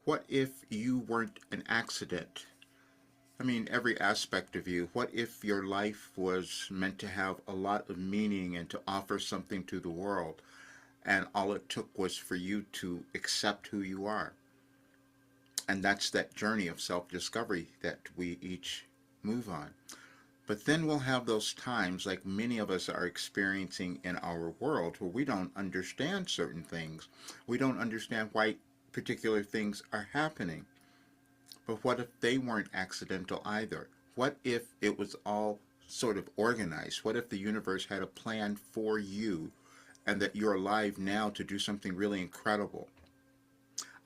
What if you weren't an accident? I mean, every aspect of you. What if your life was meant to have a lot of meaning and to offer something to the world, and all it took was for you to accept who you are? And that's that journey of self discovery that we each move on. But then we'll have those times, like many of us are experiencing in our world, where we don't understand certain things. We don't understand why particular things are happening. But what if they weren't accidental either? What if it was all sort of organized? What if the universe had a plan for you and that you're alive now to do something really incredible?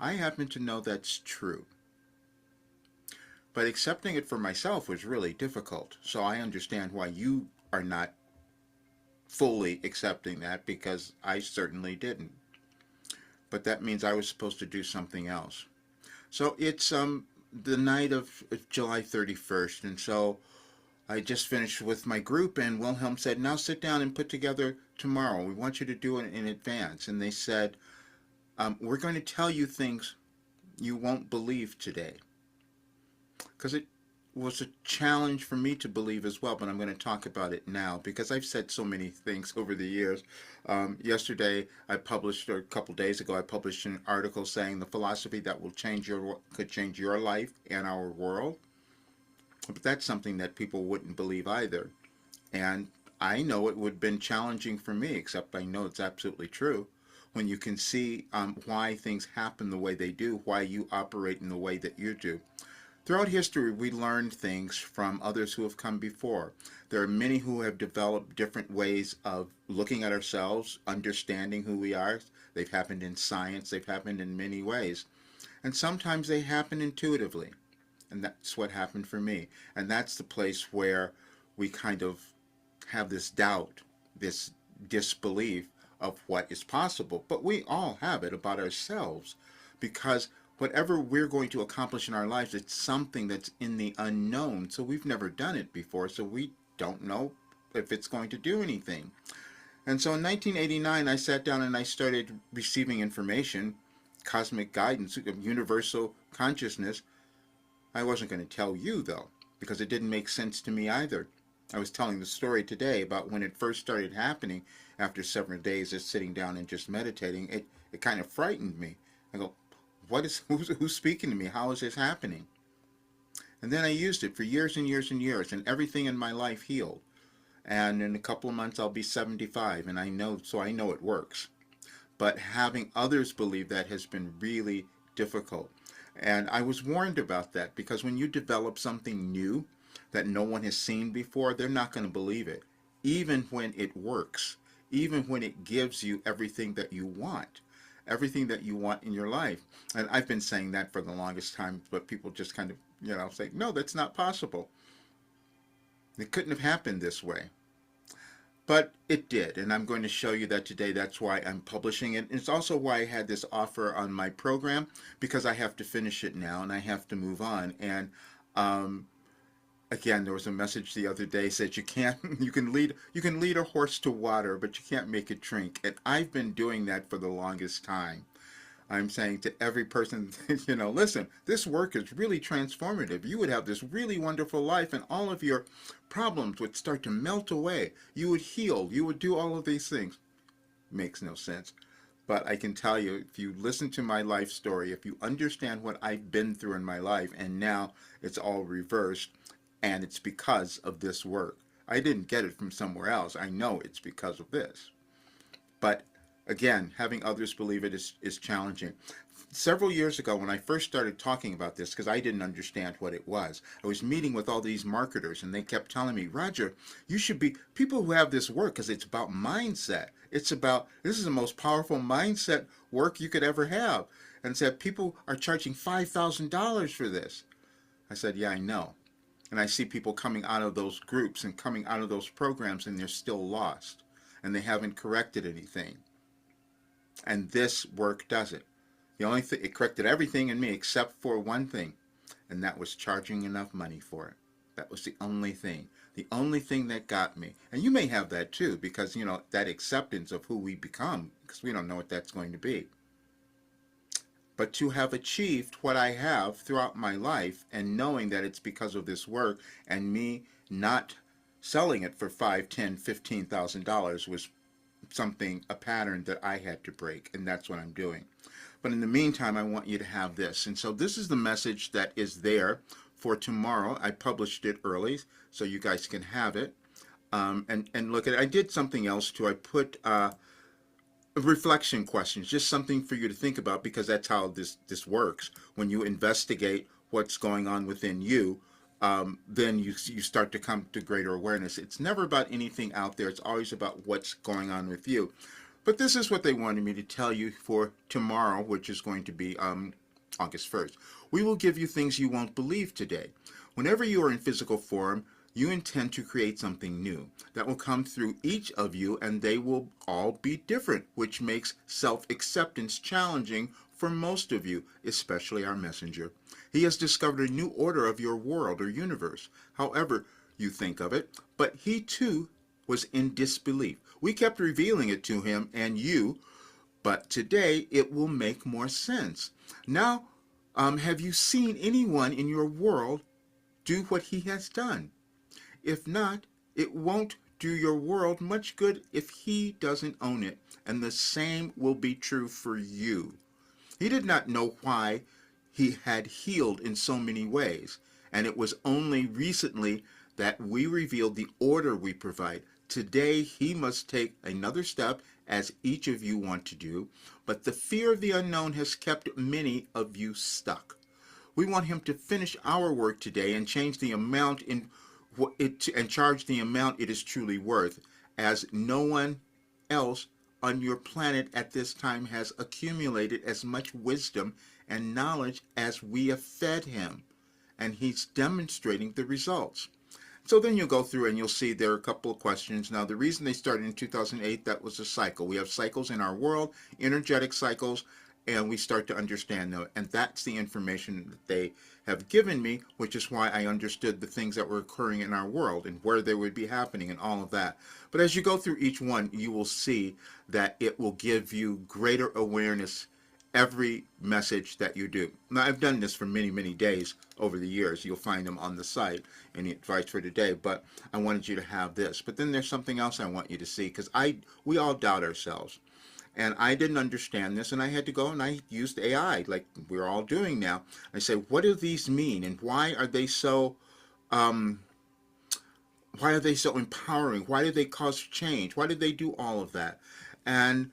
I happen to know that's true. But accepting it for myself was really difficult. So I understand why you are not fully accepting that, because I certainly didn't. But that means I was supposed to do something else. So it's the night of July 31st, and so I just finished with my group, and Wilhelm said, "Now sit down and put together tomorrow. We want you to do it in advance." And they said, "We're going to tell you things you won't believe today." Because it was a challenge for me to believe as well, but I'm going to talk about it now because I've said so many things over the years. Yesterday, I published, or a couple days ago, I published an article saying the philosophy that will could change your life and our world. But that's something that people wouldn't believe either. And I know it would have been challenging for me, except I know it's absolutely true. When you can see why things happen the way they do, why you operate in the way that you do. Throughout history, we learned things from others who have come before. There are many who have developed different ways of looking at ourselves, understanding who we are. They've happened in science, they've happened in many ways. And sometimes they happen intuitively. And that's what happened for me. And that's the place where we kind of have this doubt, this disbelief of what is possible. But we all have it about ourselves, because whatever we're going to accomplish in our lives, it's something that's in the unknown. So we've never done it before, so we don't know if it's going to do anything. And so in 1989, I sat down and I started receiving information, cosmic guidance, universal consciousness. I wasn't going to tell you, though, because it didn't make sense to me either. I was telling the story today about when it first started happening after several days of sitting down and just meditating. It kind of frightened me. I go, who's speaking to me? How is this happening? And then I used it for years and years and years, and everything in my life healed. And in a couple of months, I'll be 75, and I know it works. But having others believe that has been really difficult. And I was warned about that, because when you develop something new that no one has seen before, they're not going to believe it, even when it works, even when it gives you everything that you want. Everything that you want in your life. And I've been saying that for the longest time, but people just kind of, say, no, that's not possible. It couldn't have happened this way. But it did, and I'm going to show you that today. That's why I'm publishing it. It's also why I had this offer on my program, because I have to finish it now and I have to move on. And again, there was a message the other day said you can lead a horse to water, but you can't make it drink. And I've been doing that for the longest time. I'm saying to every person, listen, this work is really transformative. You would have this really wonderful life, and all of your problems would start to melt away. You would heal. You would do all of these things. Makes no sense. But I can tell you, if you listen to my life story, if you understand what I've been through in my life, and now it's all reversed, and it's because of this work. I didn't get it from somewhere else. I know it's because of this. But again, having others believe it is challenging. Several years ago, when I first started talking about this, because I didn't understand what it was, I was meeting with all these marketers, and they kept telling me, Roger, you should be, people who have this work, because it's about mindset. This is the most powerful mindset work you could ever have. And said, people are charging $5,000 for this. I said, yeah, I know. And I see people coming out of those groups and coming out of those programs, and they're still lost. And they haven't corrected anything. And this work does it. The only thing, it corrected everything in me except for one thing, and that was charging enough money for it. That was the only thing. The only thing that got me. And you may have that too, because, that acceptance of who we become, because we don't know what that's going to be. But to have achieved what I have throughout my life and knowing that it's because of this work and me not selling it for $5, 10, $15,000 was something, a pattern that I had to break, and that's what I'm doing. But in the meantime, I want you to have this. And so this is the message that is there for tomorrow. I published it early so you guys can have it. And look at it. I did something else too. I put reflection questions, just something for you to think about, because that's how this works. When you investigate what's going on within you, then you start to come to greater awareness. It's never about anything out there. It's always about what's going on with you. But this is what they wanted me to tell you for tomorrow, which is going to be August 1st. We will give you things you won't believe today. Whenever you are in physical form, you intend to create something new that will come through each of you, and they will all be different, which makes self-acceptance challenging for most of you, especially our messenger. He has discovered a new order of your world or universe, however you think of it, but he too was in disbelief. We kept revealing it to him and you, but today it will make more sense. Now, have you seen anyone in your world do what he has done? If not, it won't do your world much good if he doesn't own it, and the same will be true for you. He did not know why he had healed in so many ways, and it was only recently that we revealed the order we provide. Today, he must take another step, as each of you want to do, but the fear of the unknown has kept many of you stuck. We want him to finish our work today and change the amount and charge the amount it is truly worth, as no one else on your planet at this time has accumulated as much wisdom and knowledge as we have fed him, and he's demonstrating the results. So then you'll go through and you'll see there are a couple of questions. Now, the reason they started in 2008, that was a cycle. We have cycles in our world, energetic cycles, and we start to understand them. And that's the information that they have given me, which is why I understood the things that were occurring in our world and where they would be happening and all of that. But as you go through each one, you will see that it will give you greater awareness every message that you do. Now, I've done this for many, many days over the years. You'll find them on the site in the advice for today, but I wanted you to have this. But then there's something else I want you to see, because we all doubt ourselves. And I didn't understand this, and I had to go and I used AI, like we're all doing now. I say, what do these mean, and why are they so empowering? Why do they cause change? Why did they do all of that? And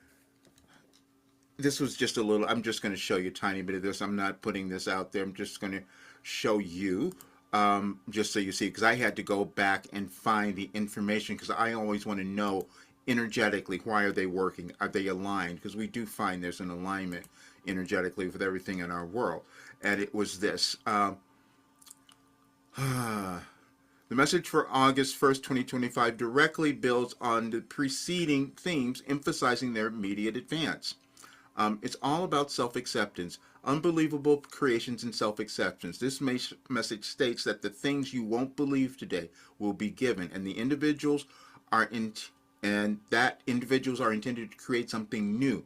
this was just a little, I'm just going to show you a tiny bit of this. I'm not putting this out there. I'm just going to show you, just so you see, because I had to go back and find the information, because I always want to know energetically, why are they working? Are they aligned? Because we do find there's an alignment energetically with everything in our world. And it was this. The message for August 1st, 2025 directly builds on the preceding themes, emphasizing their immediate advance. It's all about self-acceptance, unbelievable creations and self-acceptance. This message states that the things you won't believe today will be given, and the individuals are intended to create something new.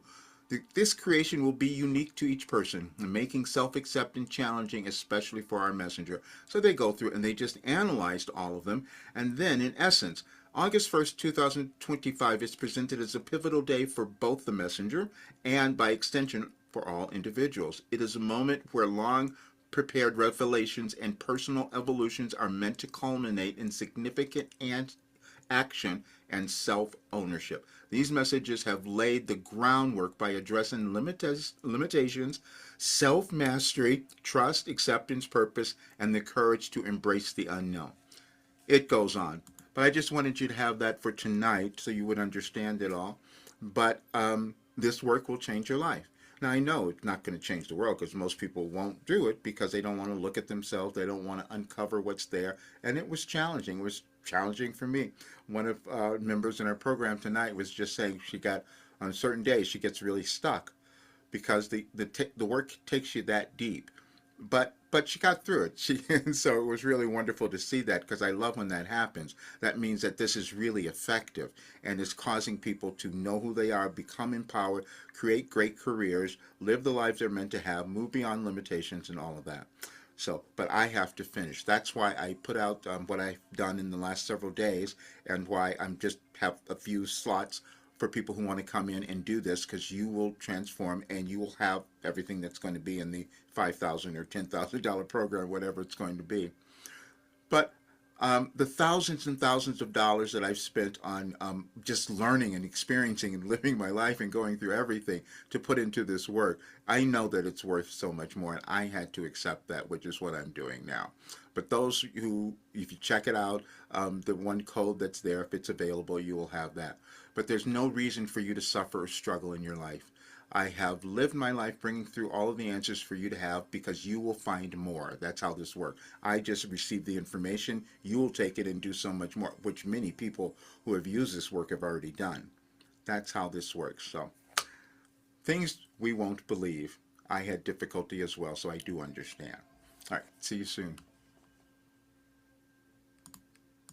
This creation will be unique to each person, making self-acceptance challenging, especially for our messenger. So they go through and they just analyzed all of them, and then in essence, August 1st, 2025 is presented as a pivotal day for both the messenger and, by extension, for all individuals. It is a moment where long-prepared revelations and personal evolutions are meant to culminate in significant action and self-ownership. These messages have laid the groundwork by addressing limitations, self-mastery, trust, acceptance, purpose, and the courage to embrace the unknown. It goes on. But I just wanted you to have that for tonight so you would understand it all. But this work will change your life. Now, I know it's not going to change the world, because most people won't do it because they don't want to look at themselves. They don't want to uncover what's there. And it was challenging. It was challenging for me. One of our members in our program tonight was just saying she got, on certain days, she gets really stuck because the work takes you that deep. but she got through it. And so it was really wonderful to see that, because I love when that happens. That means that this is really effective and is causing people to know who they are, become empowered, create great careers, live the lives they're meant to have, move beyond limitations, and all of that. So, but I have to finish. That's why I put out what I've done in the last several days, and why I'm just have a few slots for people who want to come in and do this, because you will transform and you will have everything that's going to be in the $5,000 or $10,000 program, whatever it's going to be. But the thousands and thousands of dollars that I've spent on just learning and experiencing and living my life and going through everything to put into this work, I know that it's worth so much more, and I had to accept that, which is what I'm doing now. But those who, if you check it out, the one code that's there, if it's available, you will have that. But there's no reason for you to suffer or struggle in your life. I have lived my life bringing through all of the answers for you to have, because you will find more. That's how this works. I just receive the information. You will take it and do so much more, which many people who have used this work have already done. That's how this works. So, things we won't believe. I had difficulty as well, so I do understand. All right, see you soon.